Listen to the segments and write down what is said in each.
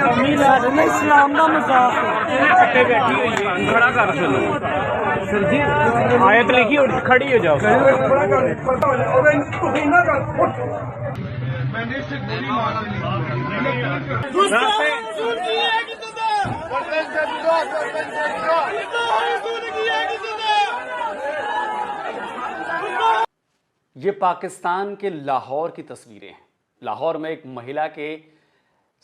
ना इस्लाम का मजाक छुट्टे बैठी हुई है, खड़ा कर सुनो सर जी, आयत लिखी और खड़ी हो जाओ। ये पाकिस्तान के लाहौर की तस्वीरें हैं। लाहौर में एक महिला के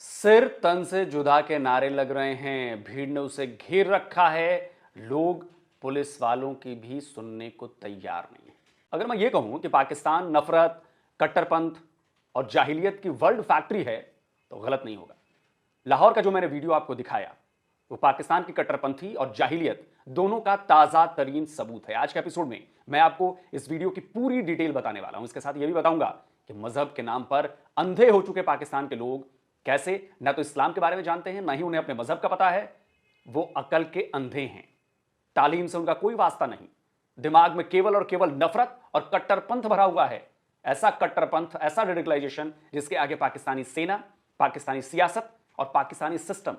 सिर तन से जुदा के नारे लग रहे हैं, भीड़ ने उसे घेर रखा है, लोग पुलिस वालों की भी सुनने को तैयार नहीं है। अगर मैं ये कहूं कि पाकिस्तान नफरत, कट्टरपंथ और जाहिलियत की वर्ल्ड फैक्ट्री है तो गलत नहीं होगा। लाहौर का जो मैंने वीडियो आपको दिखाया वो पाकिस्तान की कट्टरपंथी और जाहिलियत दोनों का ताजा तरीन सबूत है। आज के एपिसोड में मैं आपको इस वीडियो की पूरी डिटेल बताने वाला हूं। इसके साथ यह भी बताऊंगा कि मजहब के नाम पर अंधे हो चुके पाकिस्तान के लोग कैसे ना तो इस्लाम के बारे में जानते हैं, ना ही उन्हें अपने मजहब का पता है। वो अकल के अंधे हैं, तालीम से उनका कोई वास्ता नहीं, दिमाग में केवल और केवल नफरत और कट्टरपंथ भरा हुआ है। ऐसा कट्टरपंथ, ऐसा रेडिकलाइजेशन जिसके आगे पाकिस्तानी सेना, पाकिस्तानी सियासत और पाकिस्तानी सिस्टम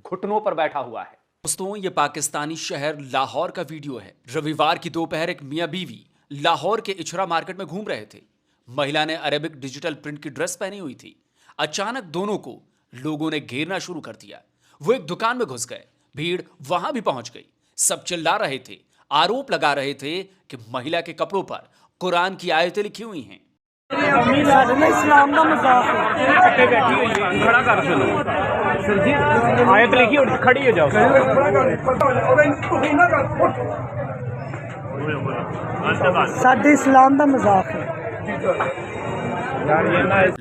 घुटनों पर बैठा हुआ है। दोस्तों, ये पाकिस्तानी शहर लाहौर का वीडियो है। रविवार की दोपहर एक मियां बीवी लाहौर के इचरा मार्केट में घूम रहे थे। महिला ने अरेबिक डिजिटल प्रिंट की ड्रेस पहनी हुई थी। अचानक दोनों को लोगों ने घेरना शुरू कर दिया। वो एक दुकान में घुस गए, भीड़ वहां भी पहुंच गई। सब चिल्ला रहे थे, आरोप लगा रहे थे कि महिला के कपड़ों पर कुरान की आयतें लिखी हुई हैं। ना इस्लाम का मजाक छुट्टे बैठी हुई है, खड़ा कर सुनो सर जी, आयत लिखी और खड़ी हो जाओ। साडे इस्लाम का मजाक है।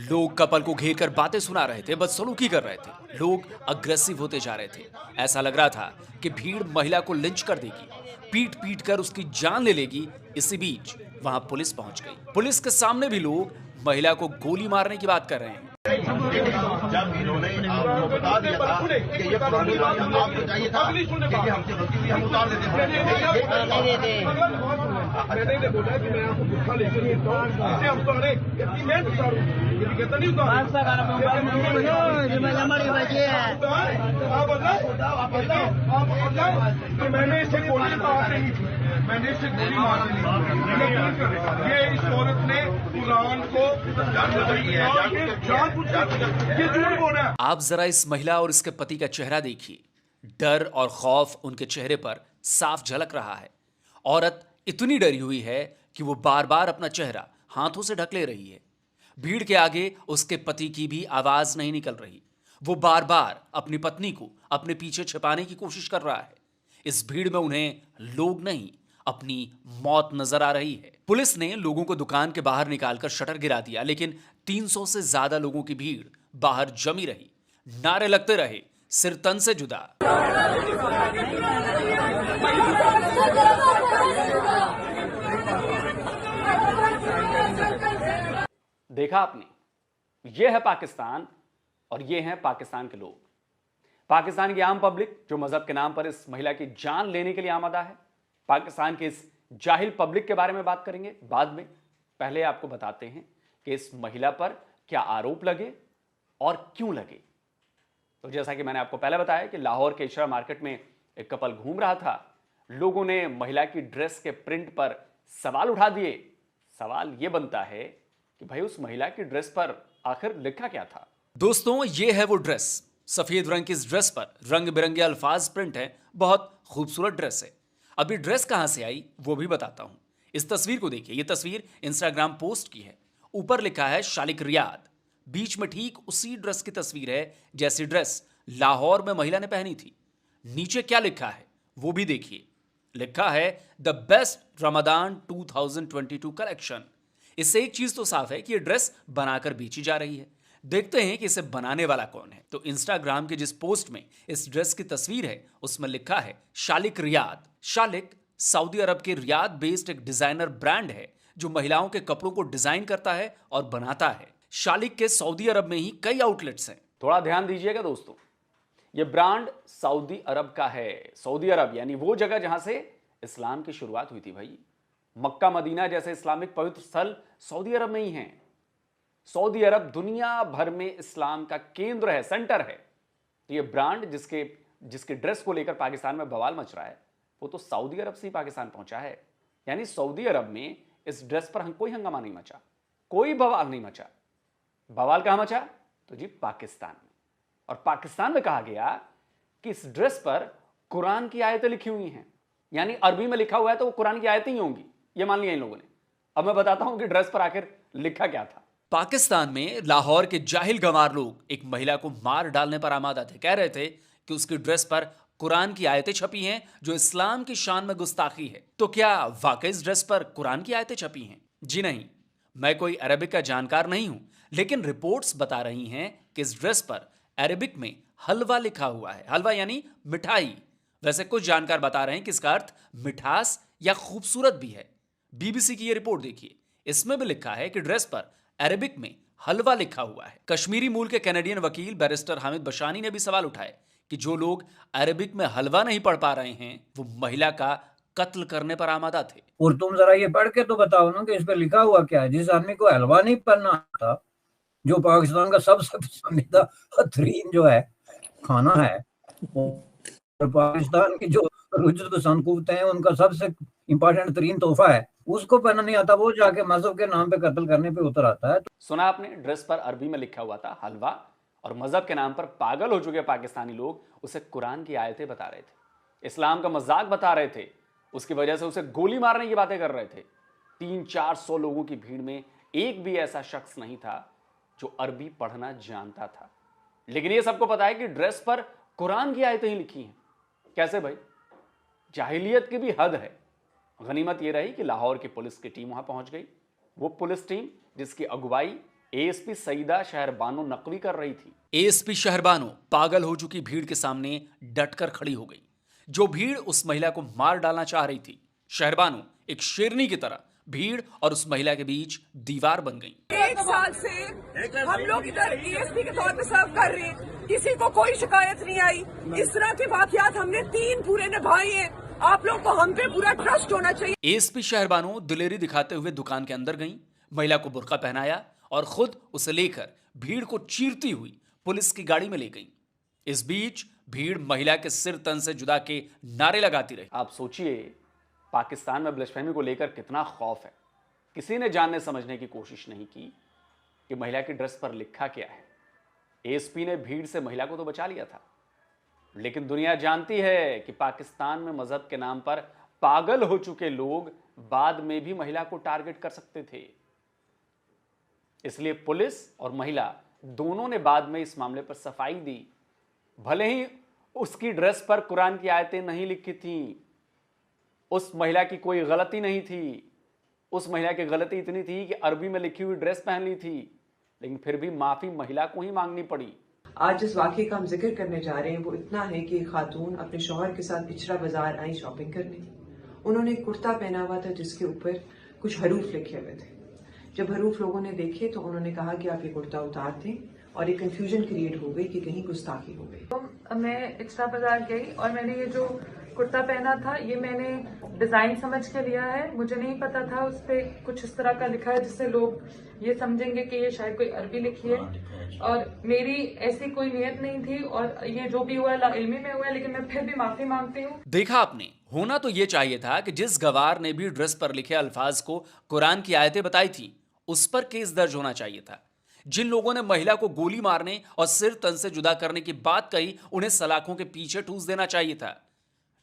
लोग कपल को घेर कर बातें सुना रहे थे, बदसलूकी कर रहे थे। लोग अग्रेसिव होते जा रहे थे। ऐसा लग रहा था कि भीड़ महिला को लिंच कर देगी, पीट पीट कर उसकी जान ले लेगी। इसी बीच वहां पुलिस पहुंच गई। पुलिस के सामने भी लोग महिला को गोली मारने की बात कर रहे हैं। जब इन्होंने आपको बता दिया था कि ये पुरानी बात है, आपको चाहिए था कि ये हमसे गलती हुई, हम उतार देते मैंने बोला कि मैं आपको गुस्सा लेकर नहीं उतारूं, इससे हम तो अरे कि मैं उतारूं, ये भी कहता नहीं उतारूं। तो मैंने इसे गोली मार नहीं थी, मैंने इसे गोली मार नहीं। ये इस औरत ने कुरान को ये झूठ बोला है। आप जरा इस महिला और इसके पति का चेहरा देखिए। डर और खौफ उनके चेहरे पर साफ झलक रहा है। औरत इतनी डरी हुई है कि वो बार बार अपना चेहरा हाथों से ढक ले रही है। भीड़ के आगे उसके पति की भी आवाज नहीं निकल रही। वो बार बार अपनी पत्नी को अपने पीछे छिपाने की कोशिश कर रहा है। इस भीड़ में उन्हें लोग नहीं, अपनी मौत नजर आ रही है। पुलिस ने लोगों को दुकान के बाहर निकालकर शटर गिरा दिया, लेकिन 300 से ज्यादा लोगों की भीड़ बाहर जमी रही। नारे लगते रहे, सिर तन से जुदा। देखा आपने, यह है पाकिस्तान और यह है पाकिस्तान के लोग। पाकिस्तान की आम पब्लिक जो मजहब के नाम पर इस महिला की जान लेने के लिए आमादा है। पाकिस्तान के इस जाहिल पब्लिक के बारे में बात करेंगे बाद में। पहले आपको बताते हैं कि इस महिला पर क्या आरोप लगे और क्यों लगे। तो जैसा कि मैंने आपको पहले बताया कि लाहौर के इशरा मार्केट में एक कपल घूम रहा था। लोगों ने महिला की ड्रेस के प्रिंट पर सवाल उठा दिए। सवाल यह बनता है कि भाई उस महिला की ड्रेस पर आखिर लिखा क्या था। दोस्तों, यह है वो ड्रेस। सफेद रंग की इस ड्रेस पर रंग बिरंगे अल्फाज प्रिंट है। बहुत खूबसूरत ड्रेस है। अभी ड्रेस कहां से आई वो भी बताता हूं। इस तस्वीर को देखिए। यह तस्वीर इंस्टाग्राम पोस्ट की है। ऊपर लिखा है शालिक रियाद। बीच में ठीक उसी ड्रेस की तस्वीर है जैसी ड्रेस लाहौर में महिला ने पहनी थी। नीचे क्या लिखा है वो भी देखिए। लिखा है द बेस्ट रमदान 2022 कलेक्शन। इससे एक चीज तो साफ है कि यह ड्रेस बनाकर बेची जा रही है। देखते हैं कि इसे बनाने वाला कौन है। तो इंस्टाग्राम के जिस पोस्ट में इस ड्रेस की तस्वीर है उसमें लिखा है शालिक रियाद। शालिक सऊदी अरब के रियाद बेस्ड एक डिजाइनर ब्रांड है जो महिलाओं के कपड़ों को डिजाइन करता है और बनाता है। शालिक के सऊदी अरब में ही कई आउटलेट्स हैं। थोड़ा ध्यान दीजिएगा दोस्तों, यह ब्रांड सऊदी अरब का है। सऊदी अरब यानी वो जगह जहां से इस्लाम की शुरुआत हुई थी। भाई मक्का मदीना जैसे इस्लामिक पवित्र स्थल सऊदी अरब में ही हैं। सऊदी अरब दुनिया भर में इस्लाम का केंद्र है, सेंटर है। तो ये ब्रांड जिसके ड्रेस को लेकर पाकिस्तान में बवाल मच रहा है, वो तो सऊदी अरब से ही पाकिस्तान पहुंचा है। यानी सऊदी अरब में इस ड्रेस पर कोई हंगामा नहीं मचा, कोई बवाल नहीं मचा। बवाल कहां मचा? तो जी पाकिस्तान में। और पाकिस्तान में कहा गया कि इस ड्रेस पर कुरान की आयतें लिखी हुई हैं, यानी अरबी में लिखा हुआ है तो वो कुरान की आयतें ही होंगी, ये मान लिया इन लोगों ने। अब मैं बताता हूं कि ड्रेस पर आखिर लिखा क्या था। पाकिस्तान में लाहौर के जाहिल गंवार लोग एक महिला को मार डालने पर आमादा थे। कह रहे थे कि उसकी ड्रेस पर कुरान की आयतें छपी हैं जो इस्लाम की शान में गुस्ताखी है। तो क्या वाकई इस ड्रेस पर कुरान की आयतें छपी हैं? जी नहीं, मैं कोई अरबिक का जानकार नहीं हूं, लेकिन रिपोर्ट्स बता रही हैं कि इस ड्रेस पर अरबिक में हलवा लिखा हुआ है। हलवा यानी मिठाई। वैसे कुछ जानकार बता रहे हैं कि इसका अर्थ मिठास या खूबसूरत भी है। बीबीसी की यह रिपोर्ट देखिए, इसमें भी लिखा है कि ड्रेस पर अरबिक में हलवा लिखा हुआ है। कश्मीरी मूल के कैनेडियन वकील बैरिस्टर हामिद बशानी ने भी सवाल उठाए कि जो लोग अरबिक में हलवा नहीं पढ़ पा रहे हैं वो महिला का कत्ल करने पर आमादा थे। और तुम जरा ये पढ़ के तो बताओ ना कि इस पे लिखा हुआ क्या है। जिस आदमी को हलवा नहीं पढ़ना आता, जो पाकिस्तान का सबसे पसंदीदा तरीन जो है खाना है, और पाकिस्तान की जो रुजत संकूफते हैं उनका सबसे इंपॉर्टेंट तरीन तोहफा है, उसको पढ़ना नहीं आता, वो जाके मजहब के नाम पे कत्ल करने पे उतर आता है। सुना आपने, ड्रेस पर अरबी में लिखा हुआ था हलवा, और मजहब के नाम पर पागल हो चुके पाकिस्तानी लोग उसे कुरान की आयतें बता रहे थे, इस्लाम का मजाक बता रहे थे। उसकी वजह से उसे गोली मारने की बातें कर रहे थे। 300-400 लोगों की भीड़ में एक भी ऐसा शख्स नहीं था जो अरबी पढ़ना जानता था। लेकिन यह सबको पता है कि ड्रेस पर कुरान की आयतें ही लिखी हैं। कैसे भाई? जाहिलियत की भी हद है। गनीमत यह रही कि लाहौर की पुलिस की टीम वहां पहुंच गई। वो पुलिस टीम जिसकी अगुवाई एएसपी सईदा शहरबानो नकवी कर रही थी। एएसपी शहरबानो पागल हो चुकी भीड़ के सामने डटकर खड़ी हो गई, जो भीड़ उस महिला को मार डालना चाह रही थी। शहरबानो एक शेरनी की तरह भीड़ और उस महिला के बीच दीवार बन गई। 1 साल से हम लोग इधर एएसपी के तौर पर सर्व कर रहे हैं, किसी को कोई शिकायत नहीं आई। इस तरह के वाकयात हमने 3 पूरे निभाए हैं। आप लोग को हम पे पूरा ट्रस्ट होना चाहिए। एएसपी शहरबानो दिलेरी दिखाते हुए दुकान के अंदर गई, महिला को बुर्का पहनाया और खुद उसे लेकर भीड़ को चीरती हुई पुलिस की गाड़ी में ले गई। इस बीच भीड़ महिला के सिर तन से जुदा के नारे लगाती रही। आप सोचिए, पाकिस्तान में ब्लशफहमी को लेकर कितना खौफ है। किसी ने जानने समझने की कोशिश नहीं की कि महिला की ड्रेस पर लिखा क्या है। एएसपी ने भीड़ से महिला को तो बचा लिया था, लेकिन दुनिया जानती है कि पाकिस्तान में मजहब के नाम पर पागल हो चुके लोग बाद में भी महिला को टारगेट कर सकते थे। इसलिए पुलिस और महिला दोनों ने बाद में इस मामले पर सफाई दी। भले ही उसकी ड्रेस पर कुरान की आयतें नहीं लिखी थीं, उस महिला की कोई गलती नहीं थी। उस महिला की गलती इतनी थी कि अरबी में लिखी हुई ड्रेस पहन ली थी, लेकिन फिर भी माफी महिला को ही मांगनी पड़ी। आज जिस वाक़े का हम जिक्र करने जा रहे हैं वो इतना है कि एक खातून अपने शौहर के साथ पिछड़ा बाजार आई शॉपिंग करने। उन्होंने एक कुर्ता पहना हुआ था जिसके ऊपर कुछ हरूफ लिखे हुए थे। जब हरूफ लोगों ने देखे तो उन्होंने कहा कि आप ये कुर्ता उतार दें, और एक कंफ्यूजन क्रिएट हो गई कि कहीं गुस्ताखी हो गई। तो मैं इच्छा बाजार गई और मैंने ये जो कुर्ता पहना था ये मैंने डिजाइन समझ के लिया है। मुझे नहीं पता था उस पर कुछ इस तरह का लिखा है जिससे लोग ये समझेंगे कि ये शायद कोई अरबी लिखी है, और मेरी ऐसी कोई नियत नहीं थी। और ये जो भी हुआ लाइल्मी में हुआ है, लेकिन मैं फिर भी माफी मांगती हूँ। देखा आपने, होना तो ये चाहिए था कि जिस गवार ने भी ड्रेस पर लिखे अल्फाज को कुरान की आयतें बताई थी उस पर केस दर्ज होना चाहिए था। जिन लोगों ने महिला को गोली मारने और सिर तन से जुदा करने की बात कही, उन्हें सलाखों के पीछे ठूस देना चाहिए था।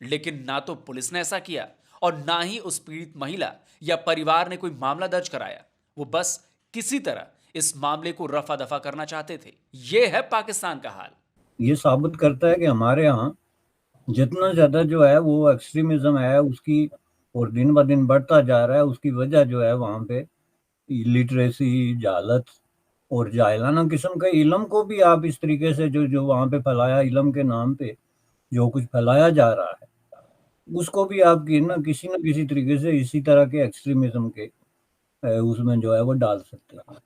लेकिन ना तो पुलिस ने ऐसा किया और ना ही उस पीड़ित महिला या परिवार ने कोई मामला दर्ज कराया। वो बस किसी तरह इस मामले को रफा दफा करना चाहते थे। यह है पाकिस्तान का हाल। ये साबित करता है कि हमारे यहाँ जितना ज्यादा जो है वो एक्सट्रीमिज्म है उसकी, और दिन ब दिन बढ़ता जा रहा है। उसकी वजह जो है वहाँ पे लिटरेसी, जहालत और जाहिलाना किस्म के इल्म को भी आप इस तरीके से जो वहाँ पे फैलाया, इल्म के नाम पे जो कुछ फैलाया जा रहा है, उसको भी आप न किसी तरीके से इसी तरह के एक्सट्रीमिज्म के उसमें जो है वो डाल सकते हैं।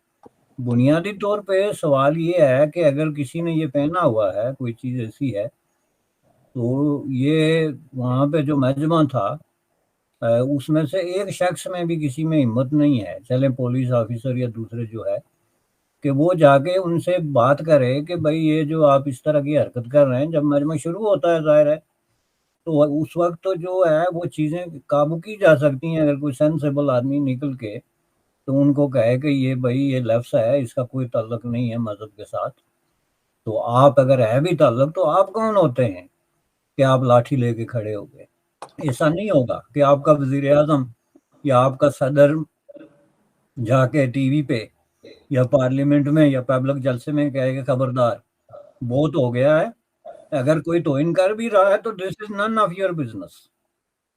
बुनियादी तौर पे सवाल ये है कि अगर किसी ने ये पहना हुआ है, कोई चीज़ ऐसी है, तो ये वहाँ पे जो मजमा था उसमें से एक शख्स में भी किसी में हिम्मत नहीं है, चले पुलिस ऑफिसर या दूसरे जो है, कि वो जाके उनसे बात करे कि भाई ये जो आप इस तरह की हरकत कर रहे हैं, जब मजमा शुरू होता है जाहिर है तो उस वक्त तो जो है वो चीज़ें काबू की जा सकती हैं। अगर कोई सेंसेबल आदमी निकल के तो उनको कहे कि ये भाई ये लफ्ज़ है, इसका कोई ताल्लुक नहीं है मज़हब के साथ, तो आप अगर है भी ताल्लुक तो आप कौन होते हैं कि आप लाठी लेके खड़े हो गए। ऐसा नहीं होगा कि आपका वज़ीर आज़म या आपका सदर जाके टीवी पे या पार्लियामेंट में या पब्लिक जलसे में कहेगा खबरदार बहुत हो गया है, अगर कोई तौहीन कर भी रहा है तो this is none of your business.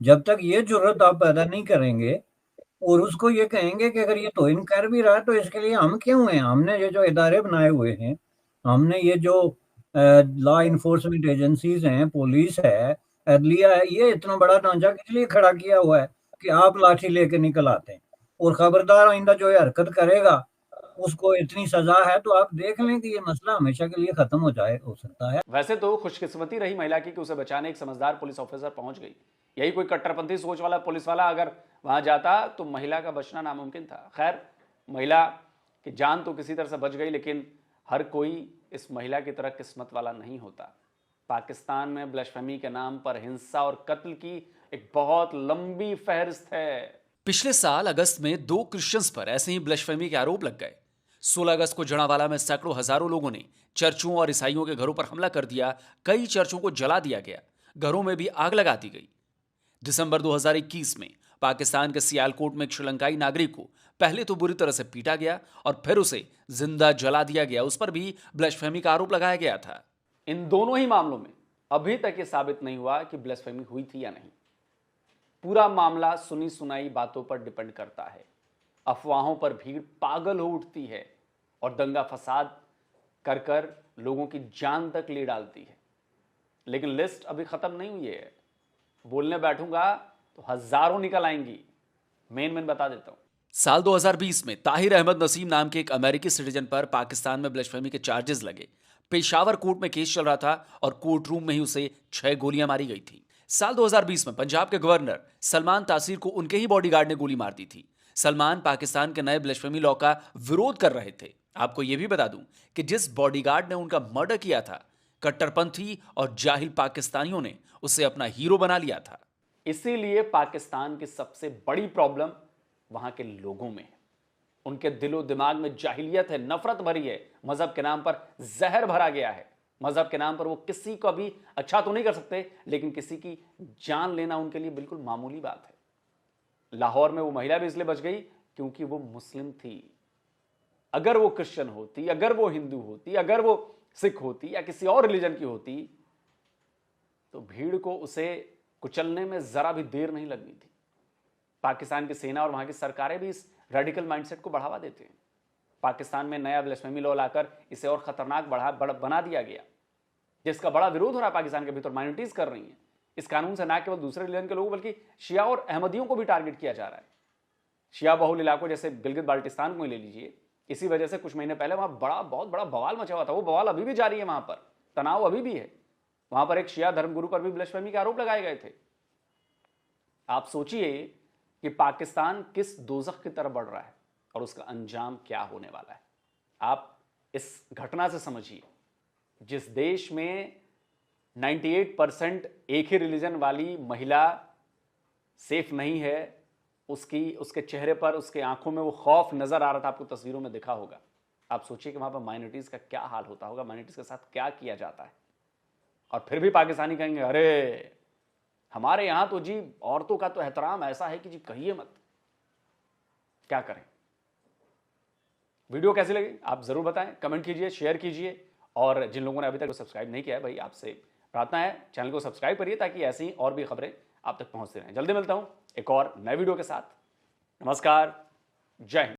जब तक ये जुर्रत आप पैदा नहीं करेंगे और उसको ये कहेंगे कि अगर ये तौहीन कर भी रहा है तो इसके लिए हम क्यों हैं, हमने ये जो इदारे बनाए हुए हैं, हमने ये जो लॉ इन्फोर्समेंट एजेंसीज हैं, पुलिस है, अदलिया है, ये इतना बड़ा ढांचा किस लिए खड़ा किया हुआ है कि आप लाठी लेके निकल आते हैं और खबरदार आइंदा जो ये हरकत करेगा उसको इतनी सजा है, तो आप देख लें कि ये मसला हमेशा के लिए खत्म हो सकता है। वैसे तो खुशकिस्मती रही महिला की कि उसे बचाने एक समझदार पुलिस ऑफिसर पहुंच गई। यही कोई कट्टरपंथी सोच वाला पुलिस वाला अगर वहां जाता तो महिला का बचना नामुमकिन था। खैर, महिला की जान तो किसी तरह से बच गई, लेकिन हर कोई इस महिला की तरह किस्मत वाला नहीं होता। पाकिस्तान में ब्लैस्फेमी के नाम पर हिंसा और कत्ल की एक बहुत लंबी फहरिस्त है। पिछले साल अगस्त में 2 क्रिश्चियंस पर ऐसे ही ब्लैस्फेमी के आरोप लग गए। 16 अगस्त को जड़ावाला में सैकड़ों हजारों लोगों ने चर्चों और ईसाइयों के घरों पर हमला कर दिया। कई चर्चों को जला दिया गया, घरों में भी आग लगा दी गई। दिसंबर 2021 में पाकिस्तान के सियालकोट में एक श्रीलंकाई नागरिक को पहले तो बुरी तरह से पीटा गया और फिर उसे जिंदा जला दिया गया। उस पर भी ब्लैस्फेमी का आरोप लगाया गया था। इन दोनों ही मामलों में अभी तक यह साबित नहीं हुआ कि ब्लैस्फेमी हुई थी या नहीं। पूरा मामला सुनी सुनाई बातों पर डिपेंड करता है। अफवाहों पर भीड़ पागल हो उठती है और दंगा फसाद कर कर लोगों की जान तक ले डालती है। लेकिन लिस्ट अभी खत्म नहीं हुई है। बोलने बैठूंगा तो हजारों निकल आएंगी। मेन बता देता हूं। साल 2020 में ताहिर अहमद नसीम नाम के एक अमेरिकी सिटीजन पर पाकिस्तान में ब्लैस्फेमी के चार्जेस लगे। पेशावर कोर्ट में केस चल रहा था और कोर्ट रूम में ही उसे 6 गोलियां मारी गई थी। साल 2020 में पंजाब के गवर्नर सलमान तासीर को उनके ही बॉडीगार्ड ने गोली मार दी थी। सलमान पाकिस्तान के नए ब्लैस्फेमी लॉ का विरोध कर रहे थे। आपको यह भी बता दूं कि जिस बॉडीगार्ड ने उनका मर्डर किया था, कट्टरपंथी और जाहिल पाकिस्तानियों ने उसे अपना हीरो बना लिया था। इसीलिए पाकिस्तान की सबसे बड़ी प्रॉब्लम वहां के लोगों में है। उनके दिलो दिमाग में जाहिलियत है, नफरत भरी है। मजहब के नाम पर जहर भरा गया है। मजहब के नाम पर वो किसी को भी अच्छा तो नहीं कर सकते, लेकिन किसी की जान लेना उनके लिए बिल्कुल मामूली बात है। लाहौर में वो महिला भी इसलिए बच गई क्योंकि वो मुस्लिम थी। अगर वो क्रिश्चियन होती, अगर वो हिंदू होती, अगर वो सिख होती या किसी और रिलीजन की होती तो भीड़ को उसे कुचलने में जरा भी देर नहीं लगनी थी। पाकिस्तान की सेना और वहां की सरकारें भी इस रेडिकल माइंडसेट को बढ़ावा देते हैं। पाकिस्तान में नया ब्लैस्फेमी लॉ लाकर इसे और खतरनाक बना दिया गया, जिसका बड़ा विरोध हो रहा है पाकिस्तान के भीतर। माइनॉरिटीज कर रही हैं इस कानून से, ना केवल दूसरे रिलीजन के लोगों बल्कि शिया और अहमदियों को भी टारगेट किया जा रहा है। शिया बहुल इलाकों जैसे गिलगित बाल्टिस्तान को ही ले लीजिए। इसी वजह से कुछ महीने पहले वहां बहुत बड़ा बवाल मचा हुआ था। वो बवाल अभी भी जारी है, वहां पर तनाव अभी भी है। वहां पर एक शिया धर्मगुरु पर भी ब्लैस्फेमी के आरोप लगाए गए थे। आप सोचिए कि पाकिस्तान किस दोजख की तरफ बढ़ रहा है और उसका अंजाम क्या होने वाला है। आप इस घटना से समझिए, जिस देश में 98% एक ही रिलीजन वाली महिला सेफ नहीं है, उसके चेहरे पर, उसके आंखों में वो खौफ नजर आ रहा था। आपको तस्वीरों में दिखा होगा। आप सोचिए कि वहां पर माइनॉरिटीज का क्या हाल होता होगा, माइनॉरिटीज के साथ क्या किया जाता है। और फिर भी पाकिस्तानी कहेंगे अरे हमारे यहां तो जी औरतों का तो एहतराम ऐसा है कि जी कहिए मत। क्या करें। वीडियो कैसी लगी आप जरूर बताएं, कमेंट कीजिए, शेयर कीजिए। और जिन लोगों ने अभी तक सब्सक्राइब नहीं किया है, भाई आपसे प्रार्थना है चैनल को सब्सक्राइब करिए ताकि ऐसी और भी खबरें आप तक पहुंचती रहें। जल्दी मिलता हूं एक और नए वीडियो के साथ। नमस्कार, जय हिंद।